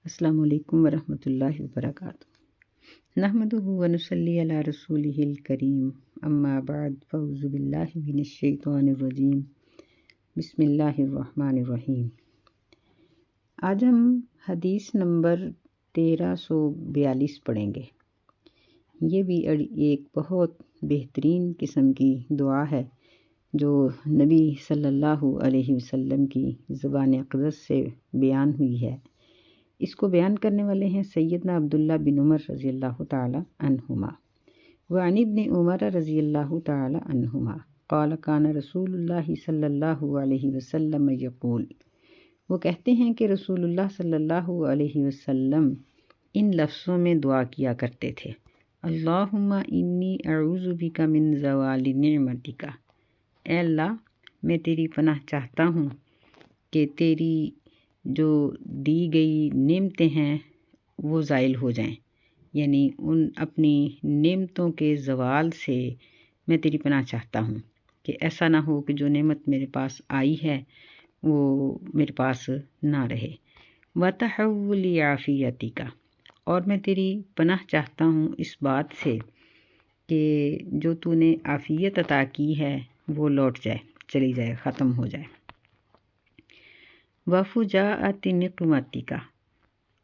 السلام علیکم ورحمۃ اللہ وبرکاتہ۔ نحمدہ ونصلی علی رسولہ الکریم، اما بعد، فاعوذ باللہ من الشیطان الرجیم، بسم اللہ الرحمن الرحیم۔ آج ہم حدیث نمبر 1342 پڑھیں گے۔ یہ بھی ایک بہت بہترین قسم کی دعا ہے جو نبی صلی اللہ علیہ وسلم کی زبان اقدس سے بیان ہوئی ہے۔ اس کو بیان کرنے والے ہیں سیدنا عبداللہ بن عمر رضی اللہ تعالی عنہما۔ وعن ابن عمر رضی اللہ تعالی عنہما قال کان رسول اللہ صلی اللہ علیہ وسلم یقول، وہ کہتے ہیں کہ رسول اللہ صلی اللہ علیہ وسلم ان لفظوں میں دعا کیا کرتے تھے: اللہم انی اعوذ بک من زوال نعمتک، اے اللہ میں تیری پناہ چاہتا ہوں کہ تیری جو دی گئی نعمتیں ہیں وہ زائل ہو جائیں، یعنی ان اپنی نعمتوں کے زوال سے میں تیری پناہ چاہتا ہوں کہ ایسا نہ ہو کہ جو نعمت میرے پاس آئی ہے وہ میرے پاس نہ رہے۔ وتحول عافیتک، اور میں تیری پناہ چاہتا ہوں اس بات سے کہ جو تو نے عافیت عطا کی ہے وہ لوٹ جائے، چلی جائے، ختم ہو جائے۔ وفجاءت نقمتک،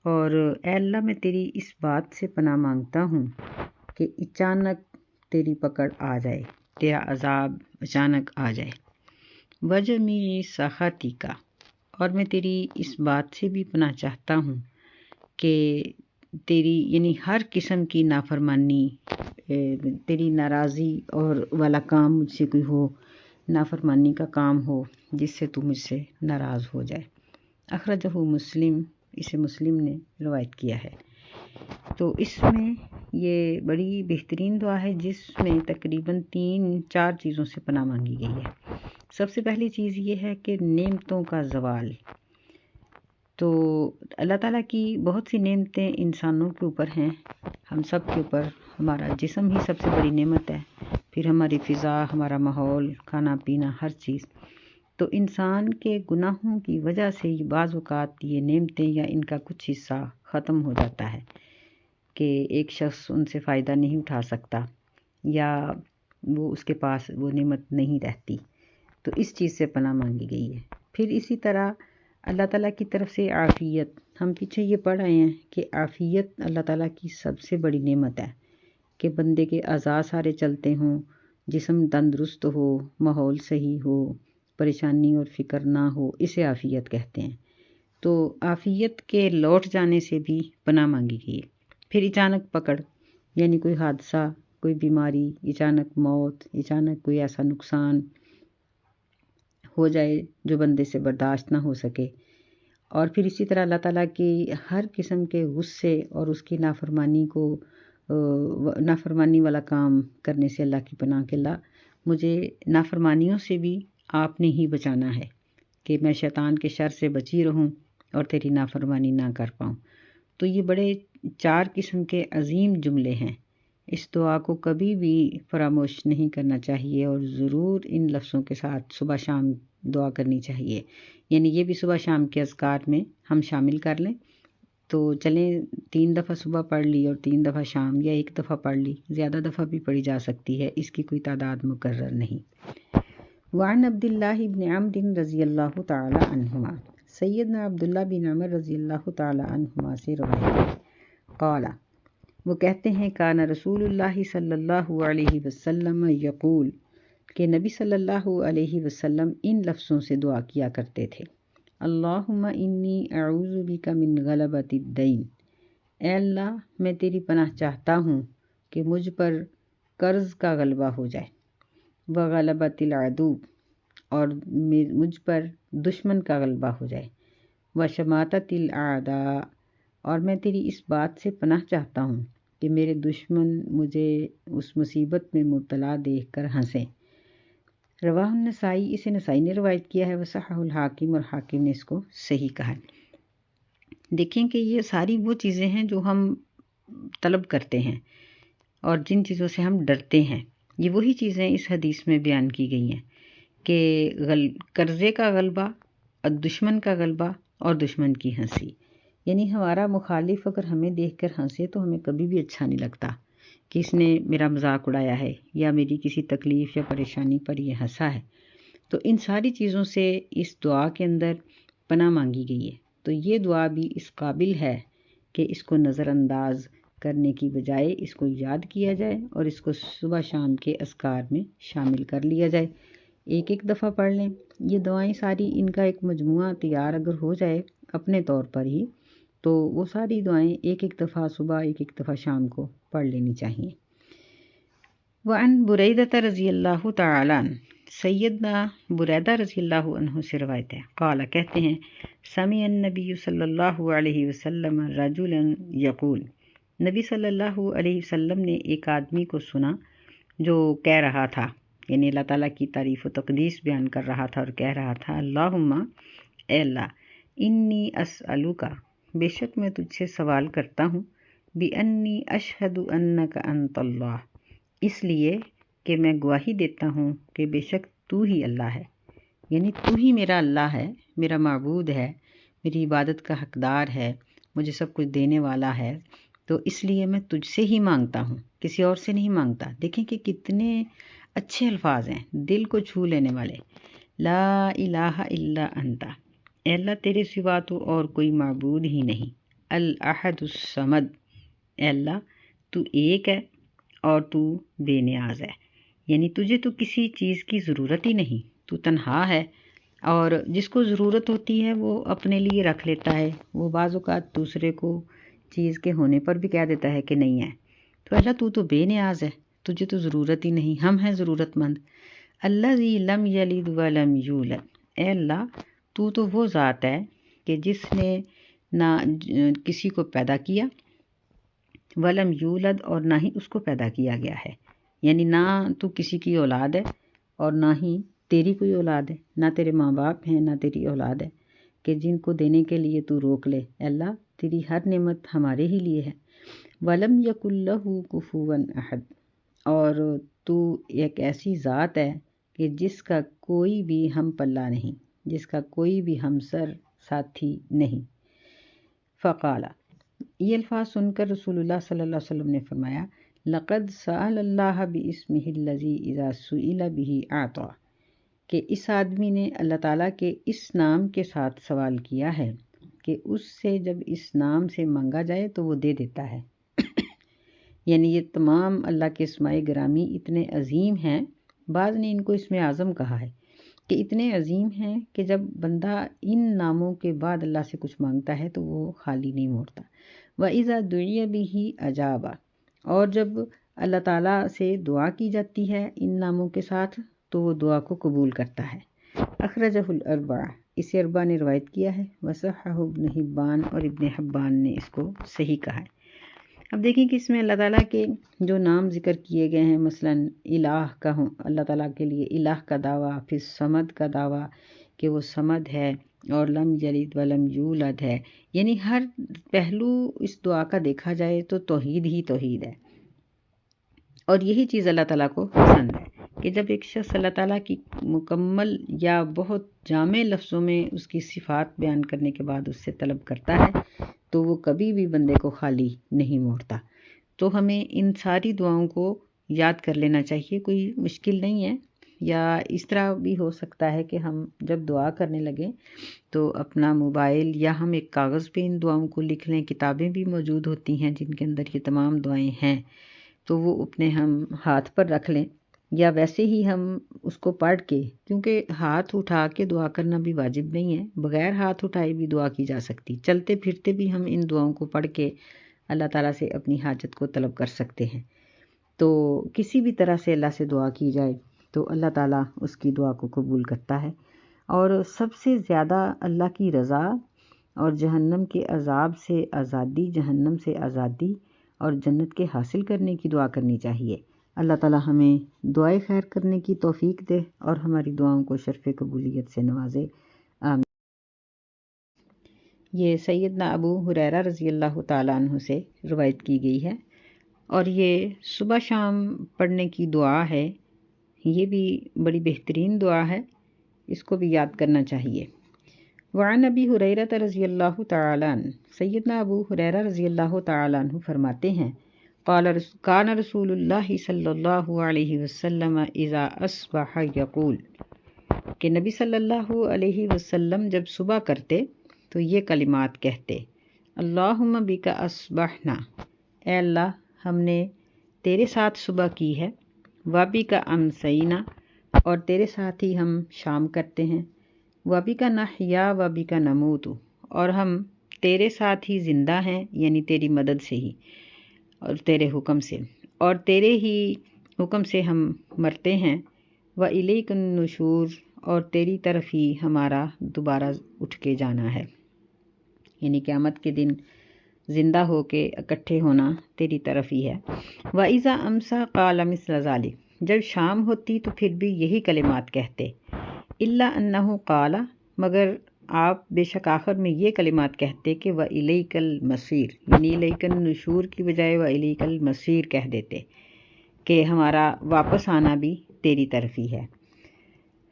اور اے اللہ میں تیری اس بات سے پناہ مانگتا ہوں کہ اچانک تیری پکڑ آ جائے، تیرا عذاب اچانک آ جائے۔ وجمیع سخطک، اور میں تیری اس بات سے بھی پناہ چاہتا ہوں کہ تیری یعنی ہر قسم کی نافرمانی، تیری ناراضی اور والا کام مجھ سے کوئی ہو، نافرمانی کا کام ہو جس سے تو مجھ سے ناراض ہو جائے۔ اخرجہ مسلم، اسے مسلم نے روایت کیا ہے۔ تو اس میں یہ بڑی بہترین دعا ہے جس میں تقریباً 3-4 چیزوں سے پناہ مانگی گئی ہے۔ سب سے پہلی چیز یہ ہے کہ نعمتوں کا زوال۔ تو اللہ تعالیٰ کی بہت سی نعمتیں انسانوں کے اوپر ہیں، ہم سب کے اوپر۔ ہمارا جسم ہی سب سے بڑی نعمت ہے، پھر ہماری فضا، ہمارا ماحول، کھانا پینا، ہر چیز۔ تو انسان کے گناہوں کی وجہ سے بعض اوقات یہ نعمتیں یا ان کا کچھ حصہ ختم ہو جاتا ہے کہ ایک شخص ان سے فائدہ نہیں اٹھا سکتا یا وہ اس کے پاس وہ نعمت نہیں رہتی۔ تو اس چیز سے پناہ مانگی گئی ہے۔ پھر اسی طرح اللہ تعالیٰ کی طرف سے عافیت، ہم پیچھے یہ پڑھ رہے ہیں کہ عافیت اللہ تعالیٰ کی سب سے بڑی نعمت ہے کہ بندے کے اعضاء سارے چلتے ہوں، جسم تندرست ہو، ماحول صحیح ہو، پریشانی اور فکر نہ ہو، اسے عافیت کہتے ہیں۔ تو عافیت کے لوٹ جانے سے بھی پناہ مانگی گئی ہے۔ پھر اچانک پکڑ، یعنی کوئی حادثہ، کوئی بیماری، اچانک موت، اچانک کوئی ایسا نقصان ہو جائے جو بندے سے برداشت نہ ہو سکے۔ اور پھر اسی طرح اللہ تعالیٰ کی ہر قسم کے غصے اور اس کی نافرمانی والا کام کرنے سے اللہ کی پناہ کہ اللہ مجھے نافرمانیوں سے بھی آپ نے ہی بچانا ہے کہ میں شیطان کے شر سے بچی رہوں اور تیری نافرمانی نہ کر پاؤں۔ تو یہ بڑے 4 قسم کے عظیم جملے ہیں۔ اس دعا کو کبھی بھی فراموش نہیں کرنا چاہیے اور ضرور ان لفظوں کے ساتھ صبح شام دعا کرنی چاہیے، یعنی یہ بھی صبح شام کے اذکار میں ہم شامل کر لیں۔ تو چلیں 3 دفعہ صبح پڑھ لی اور 3 دفعہ شام، یا 1 دفعہ پڑھ لی، زیادہ دفعہ بھی پڑھی جا سکتی ہے، اس کی کوئی تعداد مقرر نہیں۔ وعن عبداللہ بن عمرو رضی اللہ تعالی عنہما، سیدنا عبداللہ بن عمر رضی اللہ تعالی عنہما سے روایت ہے، قال، وہ کہتے ہیں کان رسول اللہ صلی اللہ علیہ وسلم یقول، کہ نبی صلی اللہ علیہ وسلم ان لفظوں سے دعا کیا کرتے تھے: اللہم انی اعوذ بک من غلبۃ الدین، اے اللہ میں تیری پناہ چاہتا ہوں کہ مجھ پر قرض کا غلبہ ہو جائے، وغلبۃ العدو، اور مجھ پر دشمن کا غلبہ ہو جائے، وشماتۃ الاعداء، اور میں تیری اس بات سے پناہ چاہتا ہوں کہ میرے دشمن مجھے اس مصیبت میں مبتلا دیکھ کر ہنسیں۔ رواہ النسائی، اسے نسائی نے روایت کیا ہے، وصححہ الحاکم، اور حاکم نے اس کو صحیح کہا ہے۔ دیکھیں کہ یہ ساری وہ چیزیں ہیں جو ہم طلب کرتے ہیں اور جن چیزوں سے ہم ڈرتے ہیں، یہ وہی چیزیں اس حدیث میں بیان کی گئی ہیں کہ قرضے کا غلبہ، دشمن کا غلبہ اور دشمن کی ہنسی۔ یعنی ہمارا مخالف اگر ہمیں دیکھ کر ہنسے تو ہمیں کبھی بھی اچھا نہیں لگتا کہ اس نے میرا مذاق اڑایا ہے یا میری کسی تکلیف یا پریشانی پر یہ ہنسا ہے۔ تو ان ساری چیزوں سے اس دعا کے اندر پناہ مانگی گئی ہے۔ تو یہ دعا بھی اس قابل ہے کہ اس کو نظر انداز کرنے کی بجائے اس کو یاد کیا جائے اور اس کو صبح شام کے اذکار میں شامل کر لیا جائے۔ ایک ایک دفعہ پڑھ لیں یہ دعائیں ساری، ان کا ایک مجموعہ تیار اگر ہو جائے اپنے طور پر ہی، تو وہ ساری دعائیں ایک ایک دفعہ صبح ایک ایک دفعہ شام کو پڑھ لینی چاہیے۔ وعن بریدہ رضی اللہ تعالیٰ عنہ، سیدنا بریدہ رضی اللہ عنہ سے روایت ہے، قال کہتے ہیں، سمع النبی صلی اللہ علیہ وسلم رجلا یقول، نبی صلی اللہ علیہ وسلم نے ایک آدمی کو سنا جو کہہ رہا تھا، یعنی اللہ تعالیٰ کی تعریف و تقدیس بیان کر رہا تھا اور کہہ رہا تھا، اللہم اے اللہ، انی اسألوکا، بے شک میں تجھ سے سوال کرتا ہوں، بِأَنِّی أَشْهَدُ أَنَّكَ أَنْتَ اللَّهُ، اس لیے کہ میں گواہی دیتا ہوں کہ بے شک تو ہی اللہ ہے، یعنی تو ہی میرا اللہ ہے، میرا معبود ہے، میری عبادت کا حقدار ہے، مجھے سب کچھ دینے والا ہے، تو اس لیے میں تجھ سے ہی مانگتا ہوں، کسی اور سے نہیں مانگتا۔ دیکھیں کہ کتنے اچھے الفاظ ہیں، دل کو چھو لینے والے۔ لا الہ الا انت، اے اللہ تیرے سوا تو اور کوئی معبود ہی نہیں۔ الاحد الصمد، اے اللہ تو ایک ہے اور تو بے نیاز ہے، یعنی تجھے تو کسی چیز کی ضرورت ہی نہیں، تو تنہا ہے، اور جس کو ضرورت ہوتی ہے وہ اپنے لیے رکھ لیتا ہے، وہ بعض اوقات دوسرے کو چیز کے ہونے پر بھی کہہ دیتا ہے کہ نہیں ہے۔ تو اللہ تو بے نیاز ہے، تجھے تو ضرورت ہی نہیں، ہم ہیں ضرورت مند۔ الذی لم یلد ولم یولد، اے اللہ تو وہ ذات ہے کہ جس نے نہ کسی کو پیدا کیا، ولم یولد اور نہ ہی اس کو پیدا کیا گیا ہے، یعنی نہ تو کسی کی اولاد ہے اور نہ ہی تیری کوئی اولاد ہے، نہ تیرے ماں باپ ہیں نہ تیری اولاد ہے کہ جن کو دینے کے لیے تو روک لے۔ اے اللہ تیری ہر نعمت ہمارے ہی لیے ہے۔ ولم یکن لہ کفوا احد، اور تو ایک ایسی ذات ہے کہ جس کا کوئی بھی ہم پلہ نہیں، جس کا کوئی بھی ہمسر ساتھی نہیں۔ فقال، یہ الفاظ سن کر رسول اللہ صلی اللہ علیہ وسلم نے فرمایا، لقد سأل اللہ باسمہ الذی اذا سئل بہ اعطی، کہ اس آدمی نے اللہ تعالیٰ کے اس نام کے ساتھ سوال کیا ہے کہ اس سے جب اس نام سے مانگا جائے تو وہ دے دیتا ہے۔ یعنی یہ تمام اللہ کے اسماء گرامی اتنے عظیم ہیں، بعض نے ان کو اسم اعظم کہا ہے کہ اتنے عظیم ہیں کہ جب بندہ ان ناموں کے بعد اللہ سے کچھ مانگتا ہے تو وہ خالی نہیں موڑتا۔ وَإِذَا دُعِيَ بِهِ أَجَابَ، اور جب اللہ تعالیٰ سے دعا کی جاتی ہے ان ناموں کے ساتھ تو وہ دعا کو قبول کرتا ہے۔ اخرجہ الاربعہ، اسے اربعہ نے روایت کیا ہے، وصححہ ابن حبان، اور ابن حبان نے اس کو صحیح کہا ہے۔ اب دیکھیں کہ اس میں اللہ تعالیٰ کے جو نام ذکر کیے گئے ہیں، مثلا الہ کا ہوں، اللہ تعالیٰ کے لیے الہ کا دعویٰ، پھر صمد کا دعویٰ کہ وہ صمد ہے، اور لم یلد ولم یولد ہے، یعنی ہر پہلو اس دعا کا دیکھا جائے تو توحید ہی توحید ہے، اور یہی چیز اللہ تعالیٰ کو پسند ہے کہ جب ایک شخص اللہ تعالیٰ کی مکمل یا بہت جامع لفظوں میں اس کی صفات بیان کرنے کے بعد اس سے طلب کرتا ہے تو وہ کبھی بھی بندے کو خالی نہیں موڑتا۔ تو ہمیں ان ساری دعاؤں کو یاد کر لینا چاہیے، کوئی مشکل نہیں ہے، یا اس طرح بھی ہو سکتا ہے کہ ہم جب دعا کرنے لگیں تو اپنا موبائل یا ہم ایک کاغذ پہ ان دعاؤں کو لکھ لیں، کتابیں بھی موجود ہوتی ہیں جن کے اندر یہ تمام دعائیں ہیں، تو وہ اپنے ہم ہاتھ پر رکھ لیں، یا ویسے ہی ہم اس کو پڑھ کے، کیونکہ ہاتھ اٹھا کے دعا کرنا بھی واجب نہیں ہے، بغیر ہاتھ اٹھائے بھی دعا کی جا سکتی، چلتے پھرتے بھی ہم ان دعاؤں کو پڑھ کے اللہ تعالیٰ سے اپنی حاجت کو طلب کر سکتے ہیں۔ تو کسی بھی طرح سے اللہ سے دعا کی جائے تو اللہ تعالیٰ اس کی دعا کو قبول کرتا ہے، اور سب سے زیادہ اللہ کی رضا اور جہنم کے عذاب سے آزادی، جہنم سے آزادی اور جنت کے حاصل کرنے کی دعا کرنی چاہیے۔ اللہ تعالیٰ ہمیں دعائے خیر کرنے کی توفیق دے اور ہماری دعاؤں کو شرف قبولیت سے نوازے، آمین۔ یہ سیدنا ابو ہریرہ رضی اللہ تعالیٰ عنہ سے روایت کی گئی ہے، اور یہ صبح شام پڑھنے کی دعا ہے، یہ بھی بڑی بہترین دعا ہے، اس کو بھی یاد کرنا چاہیے۔ وعن ابی ہریرہ رضی اللہ تعالی عنہ، سیدنا ابو ہریرہ رضی اللہ تعالی عنہ فرماتے ہیں کان رسول اللہ صلی اللہ علیہ وسلم اذا اصبح یقول، کہ نبی صلی اللہ علیہ وسلم جب صبح کرتے تو یہ کلمات کہتے: اللہم بک اصبحنا، اے اللہ ہم نے تیرے ساتھ صبح کی ہے، وبک امسینا، اور تیرے ساتھ ہی ہم شام کرتے ہیں، وبک نحیا وبک نموت، اور ہم تیرے ساتھ ہی زندہ ہیں، یعنی تیری مدد سے ہی اور تیرے حکم سے، اور تیرے ہی حکم سے ہم مرتے ہیں، وَإِلَيْكَ النُّشُورُ، اور تیری طرف ہی ہمارا دوبارہ اٹھ کے جانا ہے، یعنی قیامت کے دن زندہ ہو کے اکٹھے ہونا تیری طرف ہی ہے۔ وَإِذَا أَمْسَى قَالَ مِثْلَ ذَلِكَ، جب شام ہوتی تو پھر بھی یہی کلمات کہتے، إِلَّا أَنَّهُ قَالَ، مگر آپ بے شک آخر میں یہ کلمات کہتے کہ وَإِلَيْكَ الْمَصِيرُ، یعنی إِلَيْكَ النُّشُورُ کی بجائے وَإِلَيْكَ الْمَصِيرُ کہہ دیتے کہ ہمارا واپس آنا بھی تیری طرف ہی ہے۔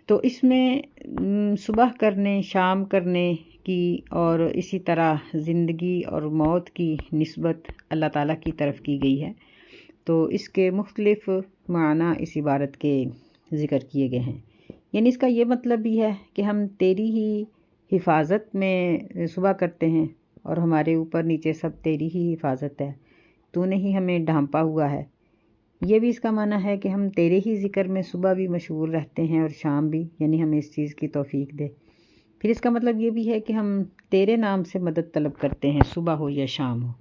تو اس میں صبح کرنے، شام کرنے کی اور اسی طرح زندگی اور موت کی نسبت اللہ تعالیٰ کی طرف کی گئی ہے، تو اس کے مختلف معنی اس عبارت کے ذکر کیے گئے ہیں۔ یعنی اس کا یہ مطلب بھی ہے کہ ہم تیری ہی حفاظت میں صبح کرتے ہیں اور ہمارے اوپر نیچے سب تیری ہی حفاظت ہے، تو نے ہی ہمیں ڈھانپا ہوا ہے۔ یہ بھی اس کا معنی ہے کہ ہم تیرے ہی ذکر میں صبح بھی مشغول رہتے ہیں اور شام بھی، یعنی ہمیں اس چیز کی توفیق دے۔ پھر اس کا مطلب یہ بھی ہے کہ ہم تیرے نام سے مدد طلب کرتے ہیں، صبح ہو یا شام ہو۔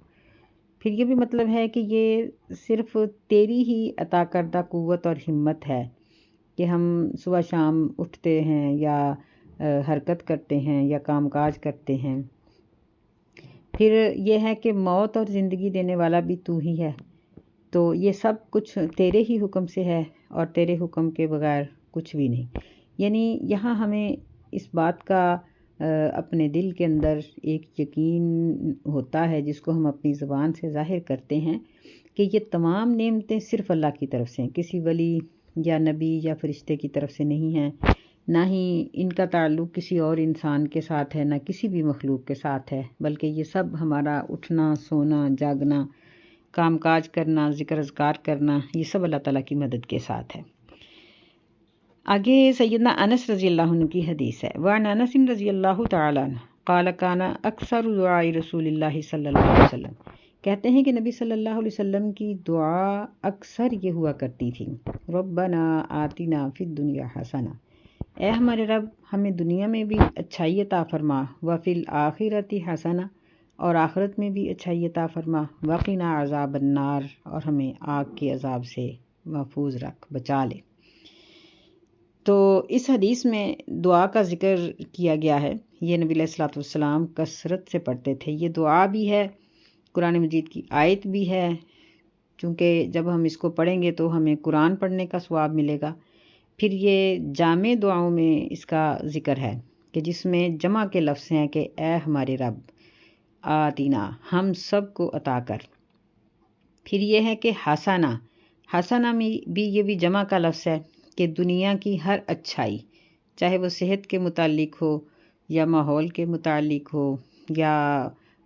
پھر یہ بھی مطلب ہے کہ یہ صرف تیری ہی عطا کردہ قوت اور ہمت ہے کہ ہم صبح شام اٹھتے ہیں یا حرکت کرتے ہیں یا کام کاج کرتے ہیں۔ پھر یہ ہے کہ موت اور زندگی دینے والا بھی تو ہی ہے، تو یہ سب کچھ تیرے ہی حکم سے ہے اور تیرے حکم کے بغیر کچھ بھی نہیں۔ یعنی یہاں ہمیں اس بات کا اپنے دل کے اندر ایک یقین ہوتا ہے جس کو ہم اپنی زبان سے ظاہر کرتے ہیں کہ یہ تمام نعمتیں صرف اللہ کی طرف سے ہیں، کسی ولی یا نبی یا فرشتے کی طرف سے نہیں ہیں، نہ ہی ان کا تعلق کسی اور انسان کے ساتھ ہے، نہ کسی بھی مخلوق کے ساتھ ہے، بلکہ یہ سب ہمارا اٹھنا، سونا، جاگنا، کام کاج کرنا، ذکر اذکار کرنا، یہ سب اللہ تعالیٰ کی مدد کے ساتھ ہے۔ آگے سیدنا انس رضی اللہ عنہ کی حدیث ہے، وعن انس رضی اللہ تعالی عنہ قال کان اکثر دعاء رسول اللہ صلی اللہ علیہ وسلم، کہتے ہیں کہ نبی صلی اللہ علیہ وسلم کی دعا اکثر یہ ہوا کرتی تھی، ربنا آتنا فی الدنیا حسنہ، اے ہمارے رب ہمیں دنیا میں بھی اچھائی عطا فرما، وفی الآخرۃ حسنہ، اور آخرت میں بھی اچھائی عطا فرما، وقنا عذاب النار، اور ہمیں آگ کے عذاب سے محفوظ رکھ، بچا لے۔ تو اس حدیث میں دعا کا ذکر کیا گیا ہے، یہ نبی علیہ الصلوۃ والسلام کثرت سے پڑھتے تھے، یہ دعا بھی ہے، قرآن مجید کی آیت بھی ہے، چونکہ جب ہم اس کو پڑھیں گے تو ہمیں قرآن پڑھنے کا ثواب ملے گا۔ پھر یہ جامع دعاؤں میں اس کا ذکر ہے کہ جس میں جمع کے لفظ ہیں کہ اے ہمارے رب آتینا، ہم سب کو عطا کر۔ پھر یہ ہے کہ حسنہ، حسنہ میں بھی یہ بھی جمع کا لفظ ہے کہ دنیا کی ہر اچھائی، چاہے وہ صحت کے متعلق ہو یا ماحول کے متعلق ہو یا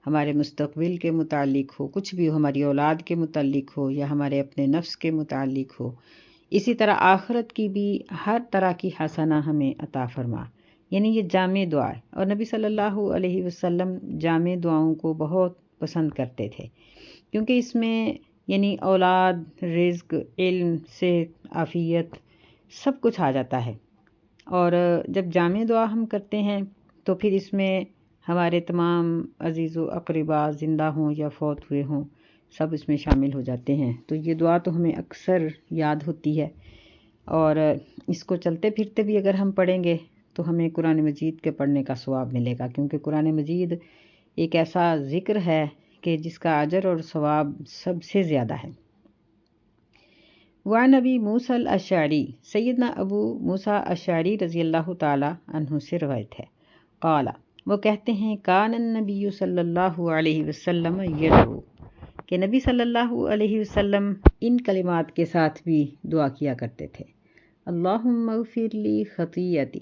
ہمارے مستقبل کے متعلق ہو، کچھ بھی ہو، ہماری اولاد کے متعلق ہو یا ہمارے اپنے نفس کے متعلق ہو، اسی طرح آخرت کی بھی ہر طرح کی حسنہ ہمیں عطا فرما۔ یعنی یہ جامع دعا ہے، اور نبی صلی اللہ علیہ وسلم جامع دعاؤں کو بہت پسند کرتے تھے، کیونکہ اس میں یعنی اولاد، رزق، علم، صحت، عافیت سب کچھ آ جاتا ہے۔ اور جب جامع دعا ہم کرتے ہیں تو پھر اس میں ہمارے تمام عزیز و اقربا زندہ ہوں یا فوت ہوئے ہوں، سب اس میں شامل ہو جاتے ہیں، تو یہ دعا تو ہمیں اکثر یاد ہوتی ہے، اور اس کو چلتے پھرتے بھی اگر ہم پڑھیں گے تو ہمیں قرآن مجید کے پڑھنے کا ثواب ملے گا، کیونکہ قرآن مجید ایک ایسا ذکر ہے کہ جس کا اجر اور ثواب سب سے زیادہ ہے۔ وعن ابی موسیٰ الاشعری، سیدنا ابو موسیٰ اشعری رضی اللہ تعالی عنہ سے روایت ہے، قال، وہ کہتے ہیں، کان النبی صلی اللہ علیہ وسلم یدعو، کہ نبی صلی اللہ علیہ وسلم ان کلمات کے ساتھ بھی دعا کیا کرتے تھے، اللہم اغفر لی خطیئتی،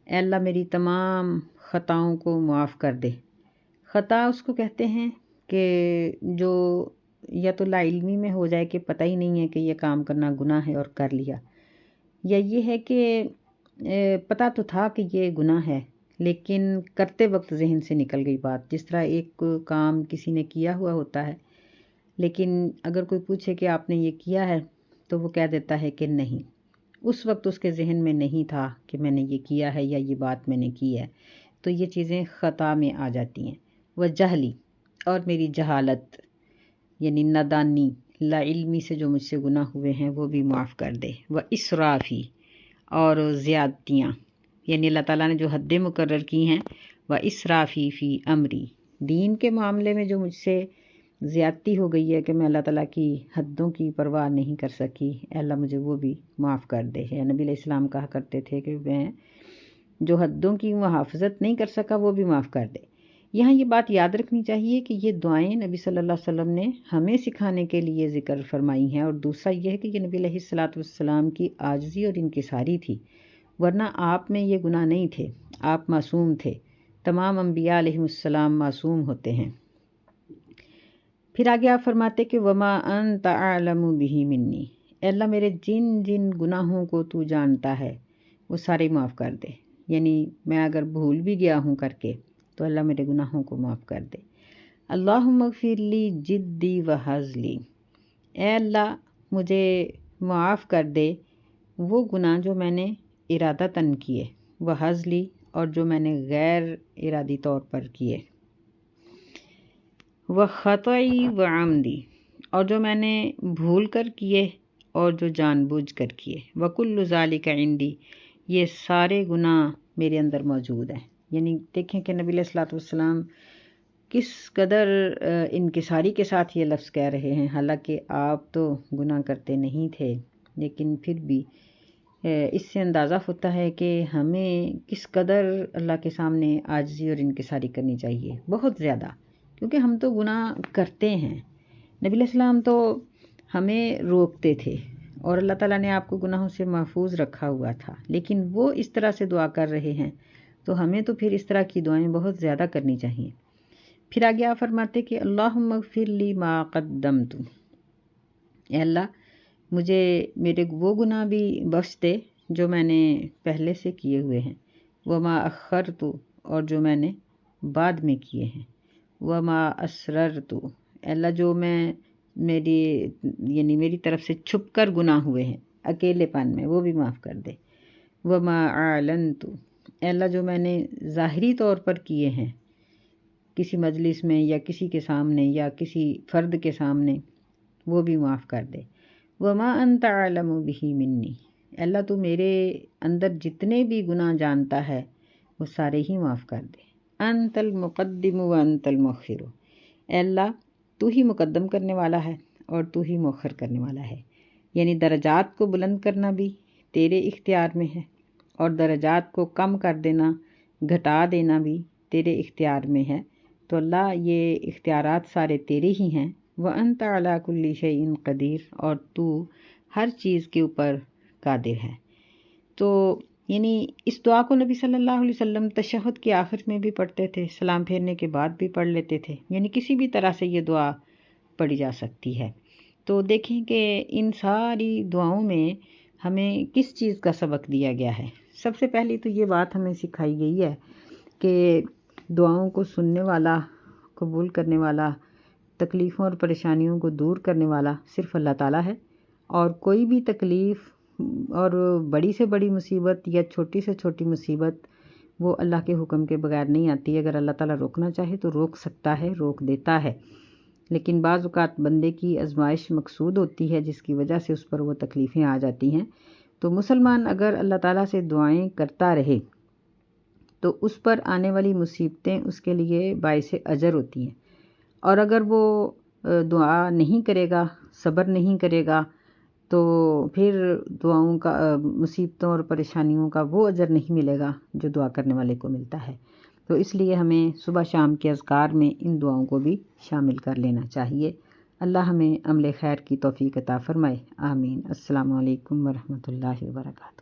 اے اللہ میری تمام خطاؤں کو معاف کر دے۔ خطا اس کو کہتے ہیں کہ جو یا تو لا علمی میں ہو جائے کہ پتہ ہی نہیں ہے کہ یہ کام کرنا گناہ ہے اور کر لیا، یا یہ ہے کہ پتہ تو تھا کہ یہ گناہ ہے لیکن کرتے وقت ذہن سے نکل گئی بات، جس طرح ایک کام کسی نے کیا ہوا ہوتا ہے لیکن اگر کوئی پوچھے کہ آپ نے یہ کیا ہے تو وہ کہہ دیتا ہے کہ نہیں، اس وقت اس کے ذہن میں نہیں تھا کہ میں نے یہ کیا ہے یا یہ بات میں نے کی ہے، تو یہ چیزیں خطا میں آ جاتی ہیں۔ وہ جہلی، اور میری جہالت یعنی نادانی، لا علمی سے جو مجھ سے گناہ ہوئے ہیں وہ بھی معاف کر دے۔ وہ اسرافی، اور زیادتیاں یعنی اللہ تعالیٰ نے جو حدیں مقرر کی ہیں، وہ اسرافی فی امری، دین کے معاملے میں جو مجھ سے زیادتی ہو گئی ہے کہ میں اللہ تعالیٰ کی حدوں کی پرواہ نہیں کر سکی، اے اللہ مجھے وہ بھی معاف کر دے۔ نبی علیہ السلام کہا کرتے تھے کہ میں جو حدوں کی محافظت نہیں کر سکا وہ بھی معاف کر دے۔ یہاں یہ بات یاد رکھنی چاہیے کہ یہ دعائیں نبی صلی اللہ علیہ وسلم نے ہمیں سکھانے کے لیے ذکر فرمائی ہیں، اور دوسرا یہ ہے کہ یہ نبی علیہ السلام کی عاجزی اور انکساری تھی، ورنہ آپ میں یہ گناہ نہیں تھے، آپ معصوم تھے۔ تمام انبیاء علیہ السلام معصوم ہوتے ہیں۔ پھر آگے آپ فرماتے کہ وما انت اعلم بہ منی، اے اللہ میرے جن جن گناہوں کو تو جانتا ہے وہ سارے معاف کر دے، یعنی میں اگر بھول بھی گیا ہوں کر کے تو اللہ میرے گناہوں کو معاف کر دے۔ اللہم اغفر لی جدی و ہزلی، اے اللہ مجھے معاف کر دے وہ گناہ جو میں نے ارادتاً کیے، و ہزلی، اور جو میں نے غیر ارادی طور پر کیے، و خطئی و عمدی، اور جو میں نے بھول کر کیے اور جو جان بوجھ کر کیے، وکل ذالک عندی، یہ سارے گناہ میرے اندر موجود ہیں۔ یعنی دیکھیں کہ نبی علیہ الصلوۃ والسلام کس قدر انکساری کے ساتھ یہ لفظ کہہ رہے ہیں، حالانکہ آپ تو گناہ کرتے نہیں تھے، لیکن پھر بھی اس سے اندازہ ہوتا ہے کہ ہمیں کس قدر اللہ کے سامنے عاجزی اور انکساری کرنی چاہیے، بہت زیادہ، کیونکہ ہم تو گناہ کرتے ہیں۔ نبی علیہ السلام تو ہمیں روکتے تھے اور اللہ تعالیٰ نے آپ کو گناہوں سے محفوظ رکھا ہوا تھا، لیکن وہ اس طرح سے دعا کر رہے ہیں تو ہمیں تو پھر اس طرح کی دعائیں بہت زیادہ کرنی چاہیے۔ پھر آگے آپ فرماتے کہ اللہم اغفر لی ما قدمت، اے اللہ مجھے میرے وہ گناہ بھی بخش دے جو میں نے پہلے سے کیے ہوئے ہیں، وما اخرت، اور جو میں نے بعد میں کیے ہیں، وما اسررت، اے اللہ جو میں میری طرف سے چھپ کر گناہ ہوئے ہیں اکیلے پن میں وہ بھی معاف کر دے، وما اعلنت، اے اللہ جو میں نے ظاہری طور پر کیے ہیں کسی مجلس میں یا کسی کے سامنے یا کسی فرد کے سامنے وہ بھی معاف کر دے، وما انت اعلم بہ منی، اے اللہ تو میرے اندر جتنے بھی گناہ جانتا ہے وہ سارے ہی معاف کر دے، انت المقدم و انت المؤخر، اے اللہ تو ہی مقدم کرنے والا ہے اور تو ہی مؤخر کرنے والا ہے، یعنی درجات کو بلند کرنا بھی تیرے اختیار میں ہے اور درجات کو کم کر دینا، گھٹا دینا بھی تیرے اختیار میں ہے، تو اللہ یہ اختیارات سارے تیرے ہی ہیں، وَأَنْتَ عَلَىٰ كُلِّ شَيْءٍ قَدِيرٌ، اور تو ہر چیز کے اوپر قادر ہے۔ تو یعنی اس دعا کو نبی صلی اللہ علیہ وسلم تشہد کے آخر میں بھی پڑھتے تھے، سلام پھیرنے کے بعد بھی پڑھ لیتے تھے، یعنی کسی بھی طرح سے یہ دعا پڑھی جا سکتی ہے۔ تو دیکھیں کہ ان ساری دعاؤں میں ہمیں کس چیز کا سبق دیا گیا ہے۔ سب سے پہلی تو یہ بات ہمیں سکھائی گئی ہے کہ دعاؤں کو سننے والا، قبول کرنے والا، تکلیفوں اور پریشانیوں کو دور کرنے والا صرف اللہ تعالیٰ ہے، اور کوئی بھی تکلیف اور بڑی سے بڑی مصیبت یا چھوٹی سے چھوٹی مصیبت وہ اللہ کے حکم کے بغیر نہیں آتی۔ اگر اللہ تعالیٰ روکنا چاہے تو روک سکتا ہے، روک دیتا ہے، لیکن بعض اوقات بندے کی آزمائش مقصود ہوتی ہے جس کی وجہ سے اس پر وہ تکلیفیں آ جاتی ہیں۔ تو مسلمان اگر اللہ تعالیٰ سے دعائیں کرتا رہے تو اس پر آنے والی مصیبتیں اس کے لیے باعث اجر ہوتی ہیں، اور اگر وہ دعا نہیں کرے گا، صبر نہیں کرے گا، تو پھر دعاؤں کا، مصیبتوں اور پریشانیوں کا وہ اجر نہیں ملے گا جو دعا کرنے والے کو ملتا ہے۔ تو اس لیے ہمیں صبح شام کے اذکار میں ان دعاؤں کو بھی شامل کر لینا چاہیے۔ اللہ ہمیں عمل خیر کی توفیق عطا فرمائے، آمین۔ السلام علیکم ورحمۃ اللہ وبرکاتہ۔